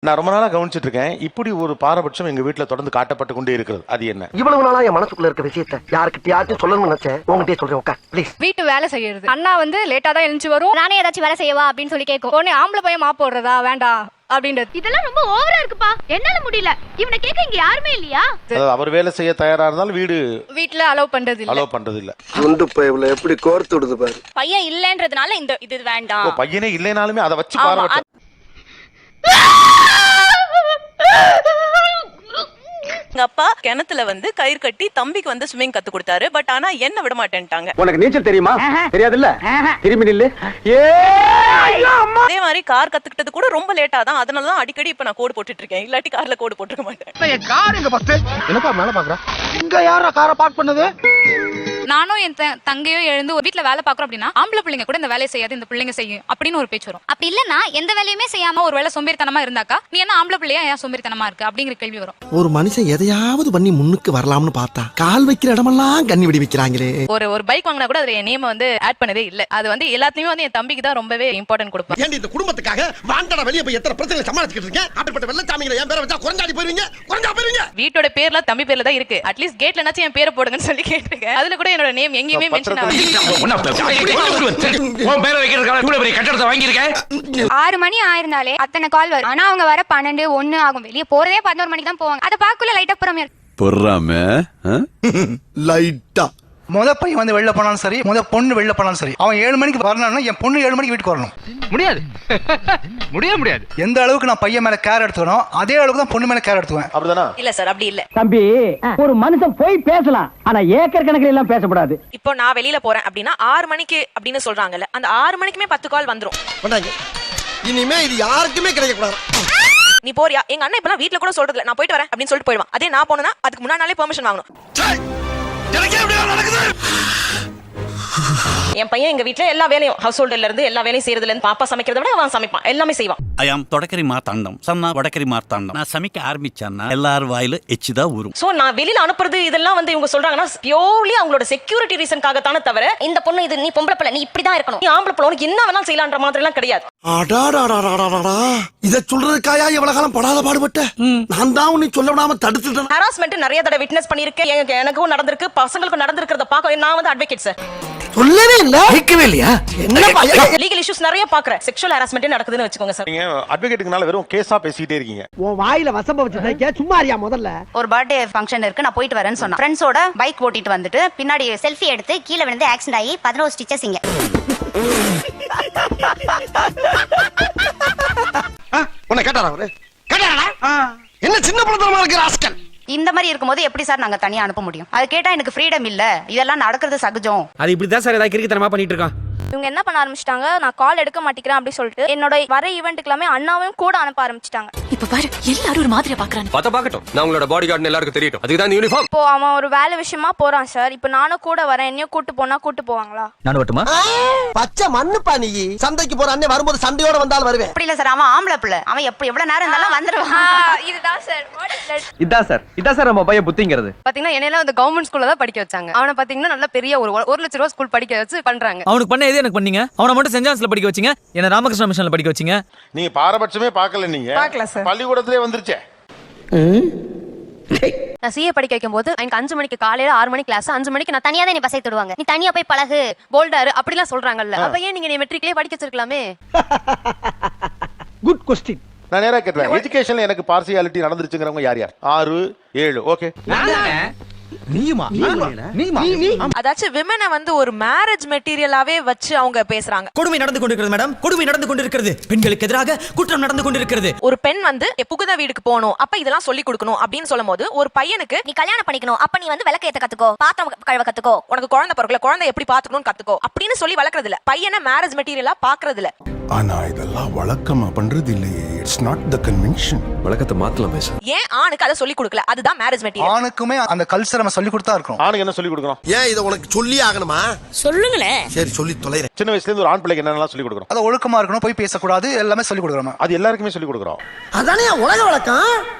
நான் ரொம்ப நாளா கவனிச்சிட்டு இருக்கேன். இப்படி ஒரு பாரபட்சம் எங்க வீட்டுல தொடர்ந்து காட்டப்பட்டு கொண்டே இருக்கிறது. அது என்ன? இவ்வளவு நாளா என் மனசுக்குள்ள இருக்க விஷயத்தை யாருக்கிட்டயாச்சும் சொல்லணும்னு நினைச்சேன். உங்ககிட்டயே சொல்றேன். உட்கார் ப்ளீஸ். வீட்டு வேலை செய்யறது. அண்ணா வந்து லேட்டா தான் எழுந்து வரும். நானே ஏதாச்சும் வேலை செய்யவா அப்படின்னு சொல்லி கேட்கும். உடனே ஆம்பளை பையன் மாப் போடுறதா வேண்டாம் அப்படின்றது. இதெல்லாம் ரொம்ப ஓவரா இருக்குப்பா, என்னால முடியல. இவனை கேட்க இங்க யாருமே இல்லையா? அவர் வேலை செய்ய தயாரா இருந்தாலும் வீட்டுல அலோவ் பண்றது இல்ல. சுண்டு பையவுல எப்படி கோர்த்து விடுது பாரு. பையன் இல்லன்றதுனால இது வேண்டாம். பையனே இல்லைனாலுமே அதை வச்சு பாரபட்சம். எங்க அப்பா கிணத்துல வந்து கயிறு கட்டி தம்பிக்கு வந்து ஸ்விமிங் கத்து கொடுத்தாரு. பட் ஆனா என்ன விட மாட்டேன்ட்டாங்க. உனக்கு நீச்சல் தெரியுமா? தெரியாதுல்ல? திரும்பி நில்லு. அதே மாதிரி கார் கத்துக்கிட்டது கூட ரொம்ப லேட்டா தான். அதனாலதான் அடிக்கடி இப்ப நான் கோடு போட்டுட்டு இருக்கேன். இல்லாட்டி கார்ல கோடு போட்டுக்க மாட்டேன். கார் எங்க ஃபர்ஸ்ட்? என்னப்பா மேல பாக்குற? இங்க யாரா காரை பார்க் பண்ணது? நானும் என் தங்கையோ எழுந்து ஒரு வீட்டுல வேலை பாக்குறோம் அப்படின்னா ஆம்பளை பிள்ளைங்க கூட இந்த வேலையை செய்யாது, இந்த பிள்ளைங்க செய்யும் அப்படின்னு ஒரு பேச்சு வரும். அப்படி இல்லன்னா எந்த வேலையுமே செய்யாம ஒரு வேலை சோம்பேறித்தனமா இருந்தாக்கா நீ என்ன ஆம்பளை பிள்ளையா ஏன் சோம்பேறித்தனமா இருக்கு அப்படிங்கிற கேள்வி வரும். ஒரு மனுஷன் எதையாவது பண்ணி முன்னுக்கு வரலாம்னு பார்த்தா கால் வைக்கிற இடமெல்லாம் கண்ணி விடி வைக்கிறாங்களே. ஒரு பைக் வாங்கினா கூட அதுல என் நேம் வந்து ஆட் பண்ணதே இல்ல. அது வந்து எல்லாத்தையுமே வந்து என் தம்பிக்கு தான் ரொம்பவே இம்பார்ட்டன்ட் கொடுப்பேன். ஏன் இந்த குடும்பத்துக்காக வாண்டடா வெளிய போய் எத்தனை பிரச்சனை சமாளிச்சிட்டு இருக்கேன். அப்படிப்பட்ட வெள்ளச்சாமிகளை என் பேரை வச்சா குறஞ்சாடி போயிருவீங்க. வீட்டோட பேர்ல தம்பி பேர்ல தான் இருக்கு. அட்லீஸ்ட் கேட்ல நாச்சும் என் பேரை போடுங்கன்னு சொல்லி கேட்டிருக்கேன். அதுல கூட என்னோட நேம் எங்கேயுமே மென்ஷன் ஆகல. 6 மணி ஆயிருந்தாலே அத்தனை கால் வரும். ஆனா அவங்க வர 12, 1 ஆகும். வெளியே போறதே 11 மணிக்கு தான் போவாங்க. அத பாக்குள்ள லைட்டா புறமே லைட்டா முத பையன் வந்து வெளில போனாலும் சரி, முத பொண்ணு வெளில போனாலும் சரி, அவன் 7 மணிக்கு வரணும்னா என் பொண்ணு 7 மணிக்கு வீட்டுக்கு வரணும். முடியாது. எந்த அளவுக்கு நான் பையன் மேல கேர் எடுத்துக்கணும் அதே அளவுக்கு தான் பொண்ணு மேல கேர் எடுத்துவேன். அப்படிதானா? இல்ல சார், அப்படி இல்ல தம்பி. ஒரு மனுஷன் போய் பேசலாம், ஆனா ஏக்கர் கணக்கில் எல்லாம் பேசக்கூடாது. இப்போ நான் வெளியில போறேன் அப்படின்னா 6 மணிக்கு அப்படின்னு சொல்றாங்கல்ல, அந்த 6 மணிக்குமே 10 கால் வந்துரும். இனிமே இது யாருக்குமே கிடைக்க கூடாது. நீ போறியா? எங்க அண்ணன் இப்பலாம் வீட்ல கூட சொல்றதுல நான் போயிட்டு வரேன் அப்படின்னு சொல்லிட்டு போயிடுவான். அதே நான் போனா அதுக்கு முன்னாடி நாளே பெர்மிஷன் வாங்கணும். என் பையன் எங்க வீட்ல எல்லா வேலையும் ஹவுஸ் ஹோல்டர்ல இருந்து எல்லா வேலையும் செய்யறதுல இருந்து பாப்பா சமைக்கிறத விட அவன் சமைப்பான், எல்லாமே செய்வான். ஐயாம் தொடக்கரி மார்த்தாண்டம் சன்னா வடக்கரி மார்த்தாண்டம். நான் சமைக்க ஆரம்பிச்சேன்னா எல்லாரும் வாயில எச்சுதா ஊரும். சோ நான் வெளியில அனுப்புறது இதெல்லாம் வந்து இவங்க சொல்றாங்கன்னா பியூர்லி அவங்களோட செக்யூரிட்டி ரீசன்காக தானே தவிர இந்த பொண்ணு இது நீ பொம்பளை பிள்ளை, நீ இப்படிதான் இருக்கணும், நீ ஆம்பளை பிள்ளை உனக்கு என்ன வேணாலும் செய்யலான்ற மாதிரி எல்லாம் கிடையாது. இத சொல்றதுக்காயா எவ்வளவு காலம் படாத பாடுபட்ட? நான் தான் உன்னை சொல்ல விடாம தடுத்துட்டேன். ஹராஸ்மெண்ட் நிறைய தடவை விட்னஸ் பண்ணிருக்கேன். எனக்கும் நடந்திருக்கு, பசங்களுக்கும் நடந்திருக்கிறத பார்க்க நான் வந்து அட்வொகேட் சார். சொல்லவே இல்ல, கேட்கவே இல்லையா? என்ன லீகல் இஷ்யூஸ் நிறைய பாக்குறேன். செக்சுவல் ஹராஸ்மெண்ட் நடக்குதுன்னு வெச்சுக்கோங்க சார். நீங்க அட்வொகேட்டுக்குனால வெறும் கேஸா பேசிட்டே இருக்கீங்க. உன் வாயில வசம்ப வச்சிருக்க சும்மா அறியா. முதல்ல ஒரு பர்த்டே ஃபங்க்ஷன் இருக்கு, நான் போயிட்டு வரேன்னு சொன்னா ஃப்ரெண்ட்ஸோட பைக் ஓட்டிட்டு வந்துட்டு பின்னாடி செல்ஃபி எடுத்து கீழே விழுந்து ஆக்சிடென்ட் ஆகி 11 ஸ்டிச்சஸ் இங்க. உன்னை கேட்டாரா அவரு? கேட்டாரா? என்ன சின்ன பழத்தனமா இருக்கிற ஆஸ்கல். இந்த மாதிரி இருக்கும்போது எப்படி சார் நாங்க தனியா அனுப்ப முடியும்? அது கேட்டா எனக்கு ஃப்ரீடம் இல்ல, இதெல்லாம் நடக்கிறது சகஜம். அது இப்படிதான் சார் ஏதாவது கிறுக்குத்தனமா பண்ணிட்டு இருக்கான். இவங்க என்ன பண்ண ஆரம்பிச்சிட்டாங்க, நான் கால் எடுக்க மாட்டேங்கிறேன் அப்படி சொல்லிட்டு என்னோட வர ஈவென்ட்டுக்கு எல்லாமே அண்ணாவையும் கூட அனுப்ப ஆரம்பிச்சிட்டாங்க. இப்ப பாரு எல்லாரும் ஒரு மாதிரியா பாக்குறாங்க. பாக்கட்டும், நான் உங்களோட பாடி கார்டு எல்லாருக்கும் தெரியட்டும். அதுக்கு தான் யூனிஃபார்ம். இப்போ அவன் ஒரு வேலை விஷயமா போறான் சார். இப்போ நானும் கூட வரேன், என்னையும் கூட்டு போனா கூட்டு போவாங்களா? நான் வரட்டுமா? பச்சை மண்ணுப்பா நீ. சந்தைக்கு போற அண்ணே வரும்போது சண்டையோட வந்தாலும் வருவேன். அப்படி இல்ல சார், அவன் ஆம்பளை பிள்ளை, அவன் எவ்வளவு நேரம் இருந்தாலும் வந்துருவான். இதுதான் சார் இதான் சார் நம்ம பையன் புத்திங்கிறது. பாத்தீங்கன்னா என்னெல்லாம் வந்து கவர்மெண்ட் ஸ்கூல்ல தான் படிக்க வச்சாங்க. அவனை பாத்தீங்கன்னா நல்ல பெரிய ஒரு 1 லட்சம் ரூபாய் ஸ்கூல் படிக்க வச்சு பண்றாங்க. அவனுக்கு பண்ண எது எனக்கு பண்ணீங்க? அவனை மட்டும் சென்ட் ஜான்ஸ்ல படிக்க வச்சீங்க, என்ன ராமகிருஷ்ண மிஷன்ல படிக்க வச்சீங்க. நீங்க பாரபட்சமே பார்க்கல. நீங்க பார்க்கல சார். பள்ளிக்கூடத்திலே வந்துருச்சே. நான் சிஏ படிக்க வைக்கும்போது எனக்கு 5 மணிக்கு காலையில 6 மணி கிளாஸ், 5 மணிக்கு நான் தனியா தான் நீ பசை தொடுவாங்க, நீ தனியா போய் பழகு போல்டாரு அப்படிலாம் சொல்றாங்கல்ல. அப்ப ஏன் நீங்க மெட்ரிக்லயே படிக்க வச்சிருக்கலாமே? Good question. நான் நேரா கேட்றேன், எஜுகேஷன்ல எனக்கு பார்சியாலிட்டி நடந்துருச்சுங்கறவங்க யார் யார்? 6, 7. ஓகே. அதாச்சும் விமனை வந்து ஒரு மேரேஜ் மெட்டீரியலாவே வச்சு அவங்க பேசுறாங்க. கொடுமை நடந்து கொண்டிருக்கிறது மேடம், கொடுமை நடந்து கொண்டிருக்கிறது. பெண்களுக்கு எதிராக குற்றம் நடந்து கொண்டிருக்கிறது. ஒரு பெண் வந்து புகுந்த வீட்டுக்கு போகணும், அப்ப இதெல்லாம் சொல்லி கொடுக்கணும் அப்படின்னு சொல்லும்போது ஒரு பையனுக்கு நீ கல்யாணம் பண்ணிக்கணும், அப்ப நீ வந்து விளக்கு ஏத்த கத்துக்கோ, பாத்திரம் கழுவ கத்துக்கோ, உனக்கு குழந்தை பிறக்கல, குழந்தை எப்படி பாத்துக்கணும்னு கத்துக்கோ அப்படின்னு சொல்லி வளர்க்கறது இல்ல. பையனை மேரேஜ் மெட்டீரியலா பாக்குறது இல்ல. ஆனா இதெல்லாம் வழக்கமா பண்றது இல்லையே. It's not the convention. வழக்கத்தை மாத்தலாமே சார். ஏன் ஆணுக்கு அதை சொல்லி கொடுக்கல? அதுதான் மேரேஜ் மெட்டீரியல். ஆணுக்குமே அந்த கல்ச்சர் நம்ம சொல்லி கொடுத்தா இருக்கணும். ஆணுக்கு என்ன சொல்லி கொடுக்கணும்? ஏன் இத உனக்கு சொல்லி ஆகணுமா? சொல்லுங்களே. சரி சொல்லி தொலைறேன். சின்ன வயசுல இருந்து ஒரு ஆண் பிள்ளைக்கு என்னென்னலாம் சொல்லி கொடுக்கணும்? அது ஒழுக்கமா இருக்கணும், போய் பேசக்கூடாது, எல்லாமே சொல்லி கொடுக்கறோம். அது எல்லாருக்குமே சொல்லி கொடுக்கறோம். அதானே உலக வழக்கம்.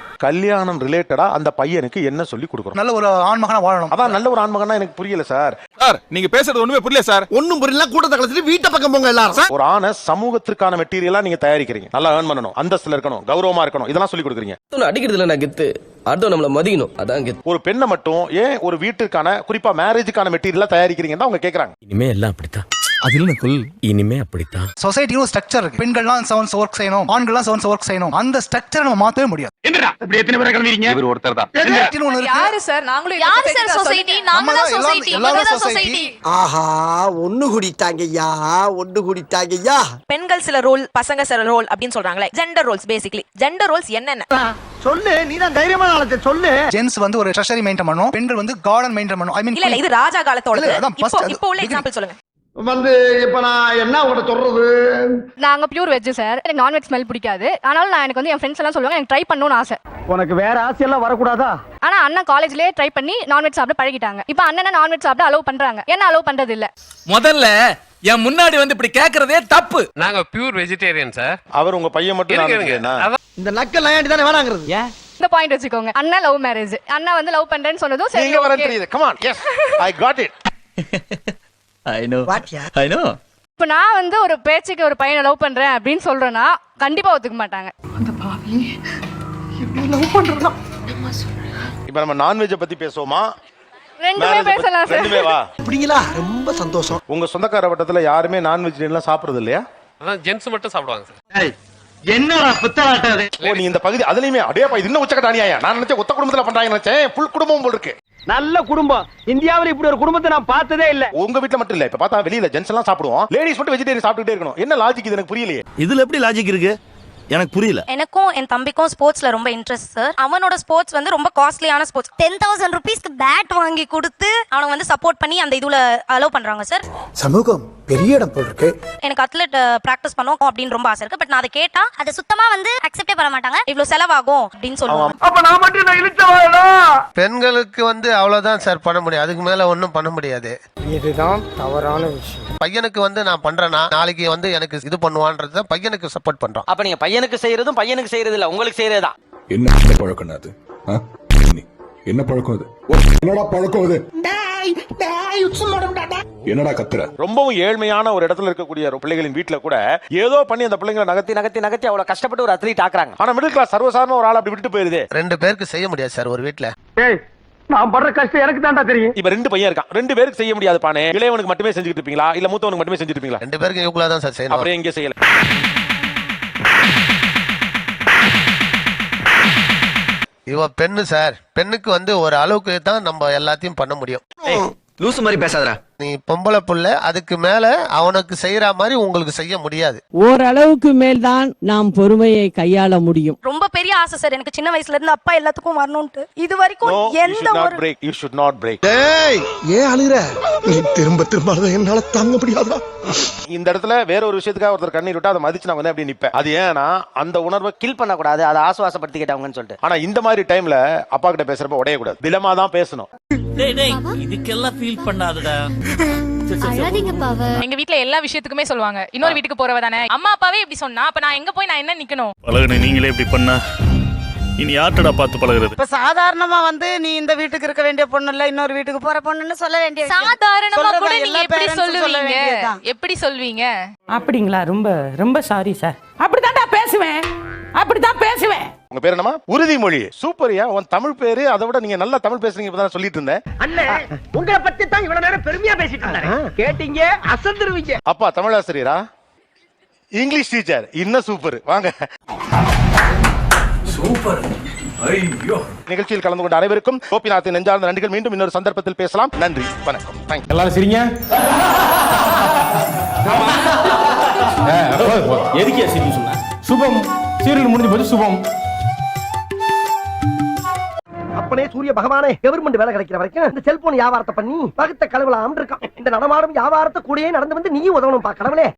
கல்யாணம் ரிலேட்டடா அந்த பையனுக்கு என்ன சொல்லி கொடுக்குறோம்? நல்ல ஒரு ஆண்மகனா வாழணும். அதான் நல்ல ஒரு ஆண்மகனா எனக்கு புரியல சார். சார் நீங்க பேசுறது ஒண்ணுமே புரியல சார். ஒண்ணும் புரியல, கூட்டத்தை கலச்சிட்டு வீட்டை பக்கம் போங்க எல்லாரும். ஒரு ஆணை சமூகத்திற்கான மெட்டீரியலா நீங்க தயாரிக்கிறீங்க. நல்லா ஏர்ன் பண்ணணும், அந்தஸ்துல இருக்கணும், கௌரவமா இருக்கணும், இதெல்லாம் சொல்லி கொடுக்குறீங்க. அடிக்கிறதுல நான் கெத்து, அடுத்த நம்மள மதிக்கணும், அதான் கெத்து. ஒரு பெண்ணை மட்டும் ஏன் ஒரு வீட்டுக்கான குறிப்பா மேரேஜுக்கான மெட்டீரியலா தயாரிக்கிறீங்கன்னு அவங்க கேக்குறாங்க. இனிமே எல்லாம் அப்படித்தான். அதில் இனிமே அப்படித்தான். சொசைட்டில ஸ்ட்ரக்சர் இருக்கு. பெண்கள்லாம் செவன்ஸ் ஒர்க் செய்யணும், ஆண்கள்லாம் செவன்ஸ் ஒர்க் செய்யணும். அந்த ஸ்ட்ரக்சரை நம்ம மாத்தவே முடியாது. என்னடா இப்படி எத்தனை பேரை கிளம்பிறீங்க? இவர் ஒருத்தர் தான். யாரு சார்? நாங்களும் யாரு சார் சொசைட்டி? நாங்க தான் சொசைட்டி. இவங்க தான் சொசைட்டி. ஆஹா, ஒண்ணு குடித்தாங்கய்யா, ஒண்ணு குடித்தாங்கய்யா. பெண்கள் சில ரோல், பசங்க சில ரோல் அப்படின்னு சொல்றாங்களே, gender Rolle's. Basically gender Rolle's என்னென்ன சொல்லு, நீ தான் தைரியமான ஆளத்தை சொல்லு. ஜென்ஸ் வந்து ஒரு ட்ரெஷரி மெயின்டைன் பண்ணணும், பெண்கள் வந்து கார்டன் மெயின்டைன் பண்ணணும். ஐ மீன் இல்ல இது ராஜா காலத்தோட. இப்போ உள்ள எக்ஸாம்பிள் சொல்லுங்க. வந்து இப்ப நான் என்ன உங்கள்ட்ட சொல்றது? நாங்க பியூர் வெஜ் சார். எனக்கு நான்வெஜ் ஸ்மெல் பிடிக்காது. ஆனாலும் நான் எனக்கு வந்து என் ஃப்ரெண்ட்ஸ் எல்லாம் சொல்லுவாங்க எனக்கு ட்ரை பண்ணணும்னு ஆசை. உனக்கு வேற ஆசையெல்லாம் வரக்கூடாதா? ஆனா அண்ணா காலேஜ்லயே ட்ரை பண்ணி நான்வெஜ் சாப்பிட பழகிட்டாங்க. இப்போ அண்ணனை நான்வெஜ் சாப்பிட அலோவ் பண்றாங்க. என்ன அலோவ் பண்றது இல்ல. முதல்ல என் முன்னாடி வந்து இப்படி கேக்குறதே தப்பு. நாங்க பியூர் வெஜிடேரியன் சார். அவர் உங்க பையன் மட்டும் இந்த நக்கல் ஏன்டி தானே வேணாங்கிறது. இந்த பாயிண்ட் வச்சுக்கோங்க. அண்ணா லவ் மேரேஜ். அண்ணா வந்து லவ் பண்றேன்னு சொன்னதும் சரி நீங்க வர ஓகே. தெரியுது. Come on. Yes I got it. I know. I know. இப்போ நான் வந்து ஒரு பேச்சுக்கு ஒரு பையனை லவ் பண்றேன் அப்படின்னு சொல்றேன்னா கண்டிப்பா ஒத்துக்க மாட்டாங்க. இப்போ நம்ம நான்வெஜ் பத்தி பேசுவோமா? ரெண்டுமே பேசலாம் சார். ரெண்டுமே வா. அப்படிங்களா? ரொம்ப சந்தோஷம். உங்க சொந்தக்கார வட்டத்துல யாருமே நான்வெஜிடேரியன்லாம் சாப்பிடுறது இல்லையா? அதான் ஜென்ஸ் மட்டும் சாப்பிடுவாங்க சார். என்னடா புத்தலாட்டாது? ஓ நீ இந்த பகுதி அதுலயுமே அடேப்பா இது இன்னும் உச்சக்கட்ட அநியாயம். நான் நினைச்சேன் ஒத்த குடும்பத்துல பண்றாங்க நினைச்சேன். ஃபுல் குடும்பம் போல இருக்கு. நல்ல குடும்பம். இந்தியாவுல இப்படி ஒரு குடும்பத்தை நான் பார்த்ததே இல்ல. உங்க வீட்ல மட்டும் இல்ல. இப்ப பார்த்தா வெளியில ஜென்ஸ் எல்லாம் சாப்பிடுவோம், லேடிஸ் மட்டும் வெஜிடேரியன் சாப்பிட்டுட்டே இருக்கணும். என்ன லாஜிக் இது எனக்கு புரியலையே. இதுல எப்படி லாஜிக் இருக்கு எனக்கு புரியல. எனக்கும் என் தம்பிக்கும் ஸ்போர்ட்ஸ்ல ரொம்ப இன்ட்ரெஸ்ட் சார். அவனோட ஸ்போர்ட்ஸ் வந்து ரொம்ப காஸ்ட்லியான ஸ்போர்ட்ஸ். 10,000 rupeesக்கு பேட் வாங்கி கொடுத்து அவனை வந்து சப்போர்ட் பண்ணி அந்த இதுல அலோவ் பண்றாங்க சார். சமூகம் பெரிய இடம் போல இருக்கு. எனக்கு அத்லெட் பிராக்டிஸ் பண்ணணும் அப்படின்னு ரொம்ப ஆசை இருக்கு. பட் நான் அதை கேட்டா அதை சுத்தமா வந்து அக்செப்டே பண்ண மாட்டாங்க. இவ்வளவு செலவாகும் அப்படின்னு சொல்லுவாங்க. அப்ப நான் மட்டும் நான் இழுச்சவாளா? பெண்களுக்கு வந்து அவ்வளவுதான் சார் பண்ண முடியும். அதுக்கு மேல ஒண்ணும் பண்ண முடியாது. இதுதான் தவறான விஷயம். பையனுக்கு வந்து நான் பண்றேன்னா நாளைக்கு வந்து எனக்கு இது பண்ணுவான்றது தான் பையனுக்கு சப்போர்ட் பண்றோம். அப்ப நீங்க பையனுக்கு செய்யறதும் பையனுக்கு செய்யறது இல்ல, உங்களுக்கு செய்யறதுதான். என்ன பழக்கம் அது? என்ன பழக்கம் அது? என்னடா பழக்கம் அது? என்னடா கத்துற? ரொம்பவும் ஏழ்மையான ஒரு இடத்துல இருக்கக்கூடிய ஒரு பிள்ளைகளின் வீட்டுல கூட ஏதோ பண்ணி அந்த பிள்ளைங்களை நகர்த்தி நகர்த்தி நகர்த்தி அவ்வளவு கஷ்டப்பட்டு ஒரு அத்லீட் ஆக்குறாங்க. ஆனா மிடில் கிளாஸ் சர்வசாதாரண ஒரு ஆள் அப்படி விட்டு போயிருது. 2 பேருக்கு செய்ய முடியாது சார் ஒரு வீட்ல. நான் படுற கஷ்டம் எனக்கு தான்டா தெரியும். இப்ப 2 பையன் இருக்கான். 2 பேருக்கு செய்ய முடியாது பானே. இளையவனுக்கு மட்டுமே செஞ்சுட்டு இருப்பீங்களா இல்ல மூத்தவனுக்கு மட்டுமே செஞ்சுட்டு இருப்பீங்களா? 2 பேருக்கு ஈக்குவலா தான் சார் செய்யணும். அப்புறம் எங்க செய்யல. இவ பெண்ணு சார். பெண்ணுக்கு வந்து ஒரு அளவுக்கு தான் நம்ம எல்லாத்தையும் பண்ண முடியும். லூசு மாதிரி பேசாதடா. நீ பொம்பளை புள்ள, அதுக்கு மேல அவனுக்கு செய்யற மாதிரி உங்களுக்கு செய்ய முடியாது. ஓரளவுக்கு மேல் தான் நாம் பொறுமையை கையாள முடியும். ரொம்ப பெரிய ஆசை சார் எனக்கு சின்ன வயசுல இருந்து அப்பா எல்லாத்துக்கும் வரணும்ட்டு. இது வரைக்கும் எந்த ஒரு you should not break. டேய், ஏன் அழுகுற? நீ திரும்ப திரும்ப அழுத என்னால தாங்க முடியாதா? இந்த இடத்துல வேற ஒரு விஷயத்துக்காக ஒருத்தர் கண்ணீர் விட்டா அதை மதிச்சு நான் வந்து அப்படி நிப்பேன். அது ஏன்னா அந்த உணர்வை கில் பண்ண கூடாது, அதை ஆசுவாசப்படுத்திக்கிட்டாங்கன்னு சொல்லிட்டு. ஆனா இந்த மாதிரி டைம்ல அப்பா கிட்ட பேசுறப்ப உடைய கூடாது. திலமா தான் பேசணும். இதுக்கெல்லாம் ஃபீல் பண்ணாதடா. எங்க வீட்ல எல்லா விஷயத்துக்குமே சொல்லுவாங்க இன்னொரு வீட்டுக்கு போறவ தானே. அம்மா அப்பாவே இப்படி சொன்னா அப்ப நான் எங்க போய் நான் என்ன நிக்கணும்? பழகுன நீங்களே இப்படி பண்ணா இனி யார்ட்டடா பார்த்து பழகுறது? இப்ப சாதாரணமா வந்து நீ இந்த வீட்டுக்கு இருக்க வேண்டிய பொண்ணு இல்ல இன்னொரு வீட்டுக்கு போற பொண்ணுன்னு சொல்ல வேண்டிய சாதாரணமா கூட நீங்க எப்படி சொல்லுவீங்க? எப்படி சொல்வீங்க? அப்படிங்களா? ரொம்ப ரொம்ப சாரி சார். அப்படிதான்டா பேசுவேன், அப்படிதான் பேசுவேன். உங்க பேர் என்னமா? உறுதிமொழி. சூப்பர்யா. உன் தமிழ் பேரு அதை விட நீங்க நல்லா தமிழ் பேசுறீங்க. இப்பதான் சொல்லிட்டு இருந்தேன். அண்ணே, உங்களை பத்தி தான் இவ்வளவு நேரம் பெருமையா பேசிட்டு இருந்தாரு. கேட்டீங்க, அசந்துருவீங்க. அப்பா தமிழ் ஆசிரியரா? English teacher? இன்னும் சூப்பர். வாங்க. சூப்பர். ஐயோ. நிகழ்ச்சியில் கலந்து கொண்ட அனைவருக்கும் கோபிநாத்தின் நெஞ்சார்ந்த நன்றிகள். மீண்டும் இன்னொரு சந்தர்ப்பத்தில் பேசலாம். நன்றி, வணக்கம். தேங்க்யூ. எல்லாரும் சரிங்க. எதுக்கே சரி சொன்ன? சுபம் சீரியல் முடிஞ்சு போச்சு. சுபம். அப்பனே சூரிய பகவானே, கவர்மெண்ட் வேலை கிடைக்கிற வரைக்கும் இந்த செல்போன் வியாபாரத்தை பண்ணி பகுத்த கடவுள ஆண்டு இருக்கான். இந்த நடமாடும் வியாபாரத்தை கூடயே நடந்து வந்து நீ உதவணும் பா கடவுளே.